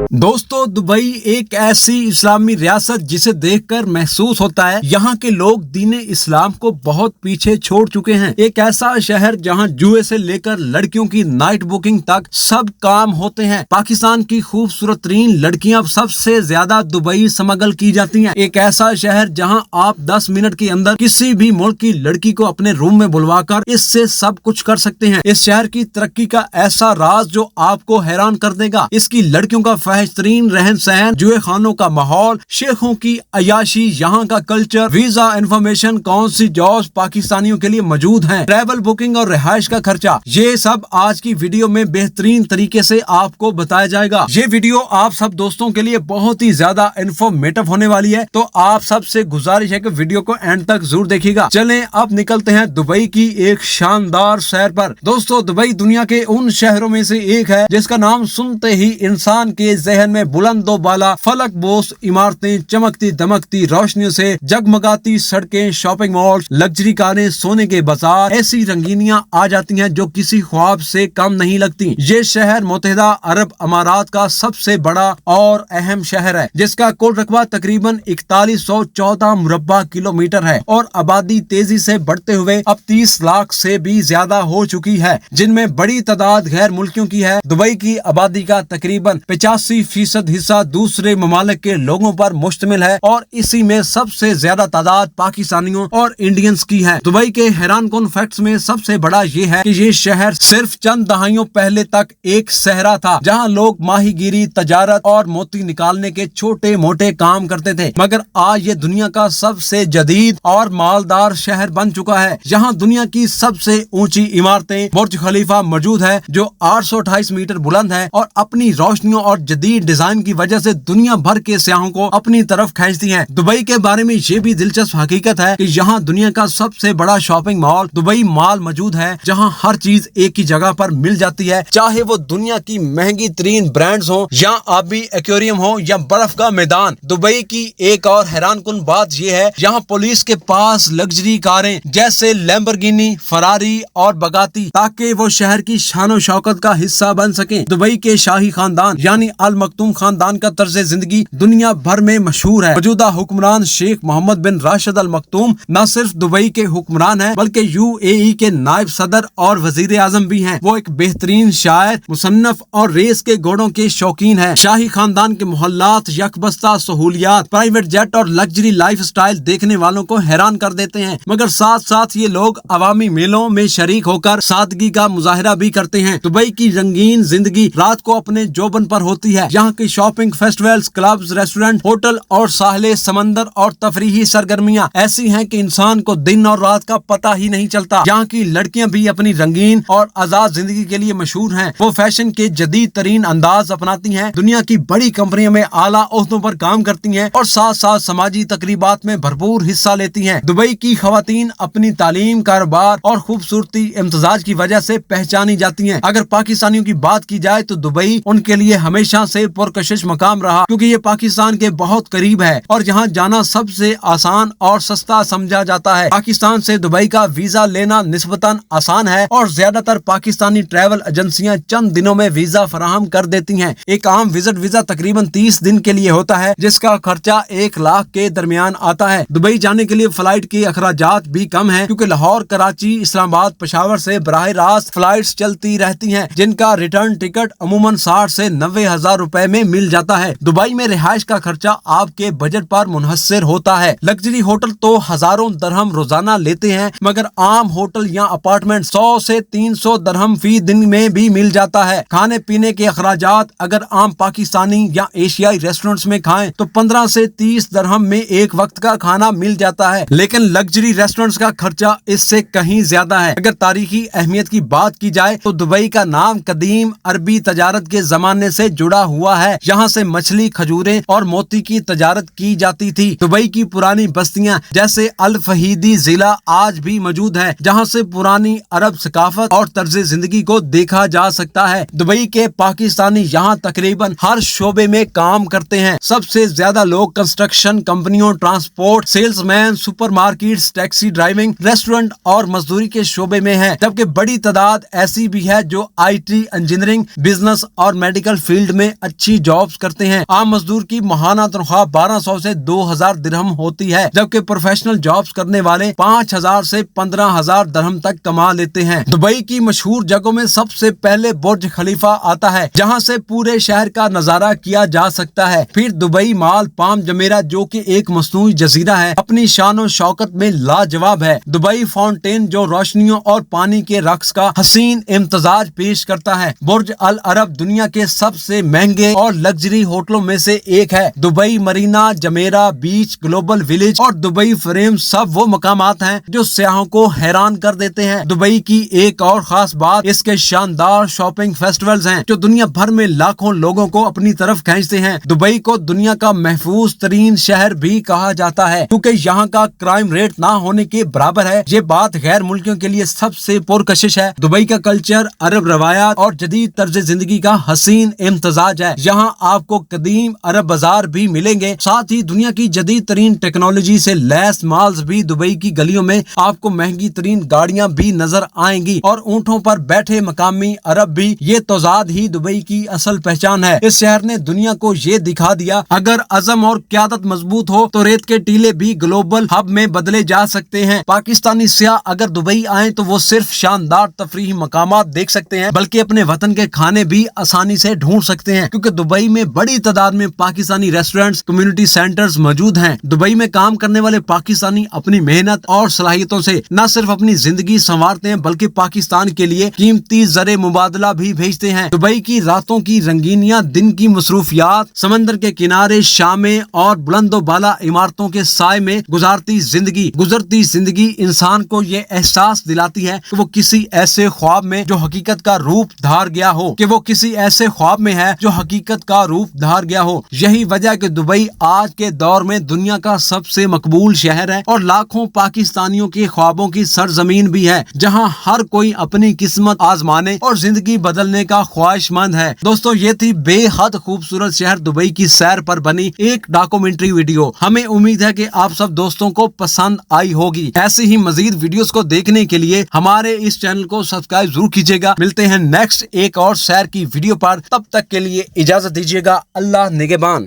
दोस्तों, दुबई एक ऐसी इस्लामी रियासत जिसे देखकर महसूस होता है यहाँ के लोग दीने इस्लाम को बहुत पीछे छोड़ चुके हैं। एक ऐसा शहर जहाँ जुए से लेकर लड़कियों की नाइट बुकिंग तक सब काम होते हैं। पाकिस्तान की खूबसूरत तरीन लड़कियाँ सबसे ज्यादा दुबई स्मगल की जाती हैं। एक ऐसा शहर जहाँ आप 10 मिनट के अंदर किसी भी मुल्क की लड़की को अपने रूम में बुलवाकर इससे सब कुछ कर सकते हैं। इस शहर की तरक्की का ऐसा राज जो आपको हैरान कर देगा। इसकी लड़कियों का फहशतरीन रहन सहन, जुए खानों का माहौल, शेखों की अयाशी, यहाँ का कल्चर, वीजा इन्फॉर्मेशन, कौन सी जॉब्स पाकिस्तानियों के लिए मौजूद हैं, ट्रैवल बुकिंग और रिहाइश का खर्चा, ये सब आज की वीडियो में बेहतरीन तरीके से आपको बताया जाएगा। ये वीडियो आप सब दोस्तों के लिए बहुत ही ज्यादा इन्फॉर्मेटिव होने वाली है, तो आप सबसे गुजारिश है कि वीडियो को एंड तक जरूर देखिएगा। चलें अब निकलते हैं दुबई की एक शानदार सैर पर। दोस्तों, दुबई दुनिया के उन शहरों में से एक है जिसका नाम सुनते ही इंसान के जहन में बुलंदो बाला फलक बोस इमारतें, चमकती दमकती रोशनियों से जगमगाती सड़कें, शॉपिंग मॉल, लग्जरी कारें, सोने के बाजार, ऐसी रंगीनियां आ जाती हैं जो किसी ख्वाब से कम नहीं लगती। ये शहर मुत्तहिदा अरब अमारात का सबसे बड़ा और अहम शहर है, जिसका कुल रकबा तकरीबन 4114 मुरब्बा किलोमीटर है और आबादी तेजी से बढ़ते हुए अब 30 लाख से भी ज्यादा हो चुकी है, जिनमें बड़ी तादाद गैर मुल्कियों की है। दुबई की आबादी का तकरीबन 85% हिस्सा दूसरे ममालिक के लोगों पर मुश्तमिल है और इसी में सबसे ज्यादा तादाद पाकिस्तानियों और इंडियंस की है। दुबई के हैरानकुन फैक्ट्स में सबसे बड़ा ये है कि ये शहर सिर्फ चंद दहाइयों पहले तक एक सहरा था, जहां लोग माहीगीरी, तजारत और मोती निकालने के छोटे मोटे काम करते थे, मगर आज ये दुनिया का सबसे जदीद और मालदार शहर बन चुका है। यहाँ दुनिया की सबसे ऊंची इमारतें बुर्ज खलीफा मौजूद है, जो 828 मीटर बुलंद है और अपनी रोशनियों और जदीद डिजाइन की वजह से दुनिया भर के सयाहों को अपनी तरफ खींचती हैं। दुबई के बारे में ये भी दिलचस्प हकीकत है कि यहाँ दुनिया का सबसे बड़ा शॉपिंग मॉल दुबई मॉल मौजूद है, जहाँ हर चीज एक ही जगह पर मिल जाती है, चाहे वो दुनिया की महंगी तरीन ब्रांड्स हो या आबी एक्वेरियम हो या बर्फ का मैदान। दुबई की एक और हैरानकुन बात यह है, यहाँ पुलिस के पास लग्जरी कारें जैसे लैम्बोर्गिनी, फरारी और बगाती, ताकि वो शहर की शान शौकत का हिस्सा बन सके। दुबई के शाही खानदान यानी अल मखतूम खानदान का तर्ज जिंदगी दुनिया भर में मशहूर है। मौजूदा हुक्मरान शेख मोहम्मद बिन राशिद अल मखतूम न सिर्फ दुबई के हुक्मरान हैं, बल्कि यूएई के नायब सदर और वजीर आजम भी हैं। वो एक बेहतरीन शायर, मुसन्नफ और रेस के घोड़ों के शौकीन है। शाही खानदान के मोहल्लात, यकबस्ता सहूलियात, प्राइवेट जेट और लग्जरी लाइफ स्टाइल देखने वालों को हैरान कर देते हैं, मगर साथ साथ ये लोग अवामी मेलों में शरीक होकर सादगी का मुजाहरा भी करते हैं। दुबई की रंगीन जिंदगी रात को अपने जोबन पर होती है। यहाँ की shopping, festivals, clubs, restaurant, hotel और साहले समंदर और तफरीही सरगर्मियाँ ऐसी हैं कि इंसान को दिन और रात का पता ही नहीं चलता। यहाँ की लड़कियाँ भी अपनी रंगीन और आजाद जिंदगी के लिए मशहूर हैं। वो फैशन के जदीद तरीन अंदाज अपनाती हैं, दुनिया की बड़ी कंपनियों में आला ओहदों पर काम करती हैं और साथ साथ समाजी तकरीबात में भरपूर हिस्सा लेती हैं। दुबई की खवातीन अपनी तालीम, कारोबार और खूबसूरती इम्तिजाज की वजह से पहचानी जाती हैं। अगर पाकिस्तानियों की बात की जाए तो दुबई उनके लिए हमेशा से पुरकशिश मकाम रहा, क्योंकि ये पाकिस्तान के बहुत करीब है और यहाँ जाना सबसे आसान और सस्ता समझा जाता है। पाकिस्तान से दुबई का वीजा लेना निस्बतन आसान है और ज्यादातर पाकिस्तानी ट्रैवल एजेंसियां चंद दिनों में वीजा फराहम कर देती हैं। एक आम विजिट वीजा तकरीबन 30 दिन के लिए होता है, जिसका खर्चा 1 लाख के दरमियान आता है। दुबई जाने के लिए फ्लाइट के अखराजात भी कम है, क्योंकि लाहौर, कराची, इस्लामाबाद, पेशावर से बराह रास्त फ्लाइट्स चलती रहती हैं, जिनका रिटर्न टिकट अमूमन 60 से 90 हजार रुपए में मिल जाता है। दुबई में रिहाइश का खर्चा आपके बजट पर मुनहसर होता है। लग्जरी होटल तो हजारों दरहम रोजाना लेते हैं, मगर आम होटल या अपार्टमेंट 100 से 300 दरहम फी दिन में भी मिल जाता है। खाने पीने के अखराजात अगर आम पाकिस्तानी या एशियाई रेस्टोरेंट्स में खाएं तो 15 से 30 दरहम में एक वक्त का खाना मिल जाता है, लेकिन लग्जरी रेस्टोरेंट्स का खर्चा इससे कहीं ज्यादा है। अगर तारीखी अहमियत की बात की जाए तो दुबई का नाम कदीम अरबी तजारत के जमाने से जुड़ा हुआ है। यहाँ से मछली, खजूरें और मोती की तजारत की जाती थी। दुबई की पुरानी बस्तियाँ जैसे अल फहीदी जिला आज भी मौजूद है, जहाँ से पुरानी अरब सकाफत और तर्ज जिंदगी को देखा जा सकता है। दुबई के पाकिस्तानी यहाँ तकरीबन हर शोबे में काम करते हैं। सबसे ज्यादा लोग कंस्ट्रक्शन कंपनियों, transport, salesman, supermarkets, taxi driving, restaurant और मजदूरी के शोबे में है, जबकि बड़ी तादाद ऐसी भी है जो IT, इंजीनियरिंग, बिजनेस और मेडिकल फील्ड में अच्छी जॉब्स करते हैं। आम मजदूर की माहाना तनख्वाह 1200 से 2000 दिरहम होती है, जबकि प्रोफेशनल जॉब्स करने वाले 5000 से 15000 दिरहम तक कमा लेते हैं। दुबई की मशहूर जगहों में सबसे पहले बुर्ज खलीफा आता है, जहां से पूरे शहर का नजारा किया जा सकता है। फिर दुबई मॉल पाम जमेरा, जो कि एक मसनूई जजीरा है, अपनी शान और शौकत में लाजवाब है। दुबई फाउंटेन, जो रोशनियों और पानी के रक्स का हसीन इम्तजाज पेश करता है। बुर्ज अल अरब दुनिया के सबसे महंगे और लग्जरी होटलों में से एक है। दुबई मरीना, जमेरा बीच, ग्लोबल विलेज और दुबई फ्रेम सब वो मकामात हैं जो सियाहों को हैरान कर देते हैं। दुबई की एक और खास बात इसके शानदार शॉपिंग फेस्टिवल्स हैं, जो दुनिया भर में लाखों लोगों को अपनी तरफ खींचते हैं। दुबई को दुनिया का महफूज तरीन शहर भी कहा जाता है, क्योंकि यहाँ का क्राइम रेट ना होने के बराबर है। ये बात गैर मुल्कियों के लिए सबसे पुरकशिश है। दुबई का कल्चर अरब रवायात और जदीद तर्ज जिंदगी का हसीन इम्तजाज है। यहाँ आपको कदीम अरब बाजार भी मिलेंगे, साथ ही दुनिया की जदीद तरीन टेक्नोलॉजी से लैस मॉल्स भी। दुबई की गलियों में आपको महंगी तरीन गाड़ियाँ भी नजर आएंगी और ऊँटों पर बैठे मकामी अरब भी। ये तोजाद ही दुबई की असल पहचान है। इस शहर ने दुनिया को ये दिखा दिया, अगर अज़म और क़यादत मजबूत हो तो रेत के टीले भी ग्लोबल हब में बदले जा सकते हैं। पाकिस्तानी सियाह अगर दुबई आए तो वो सिर्फ शानदार तफरीही मकामात देख सकते हैं, बल्कि अपने वतन के खाने भी आसानी से ढूंढ सकते हैं, क्योंकि दुबई में बड़ी तादाद में पाकिस्तानी रेस्टोरेंट्स, कम्युनिटी सेंटर्स मौजूद हैं। दुबई में काम करने वाले पाकिस्तानी अपनी मेहनत और सलाहियतों से न सिर्फ अपनी जिंदगी संवारते हैं, बल्कि पाकिस्तान के लिए कीमती ज़रे मुबादला भी भेजते हैं। दुबई की रातों की रंगीनियां, दिन की मसरूफियात, समंदर के किनारे शामें और बुलंदो बाला इमारतों के साए में गुजरती जिंदगी इंसान को ये एहसास दिलाती है कि वो किसी ऐसे ख्वाब में जो हकीकत का रूप धार गया हो, यही वजह कि दुबई आज के दौर में दुनिया का सबसे मकबूल शहर है और लाखों पाकिस्तानियों के ख्वाबों की सरजमीन भी है, जहां हर कोई अपनी किस्मत आजमाने और जिंदगी बदलने का ख्वाहिशमंद है। दोस्तों, ये थी बेहद खूबसूरत शहर दुबई की सैर पर बनी एक डॉक्यूमेंट्री वीडियो। हमें उम्मीद है कि आप सब दोस्तों को पसंद आई होगी। ऐसी ही मजीद वीडियोस को देखने के लिए हमारे इस चैनल को सब्सक्राइब जरूर कीजिएगा। मिलते हैं नेक्स्ट एक और सैर की वीडियो पर, तब तक के लिए इजाजत दीजिएगा। अल्लाह निगहबान।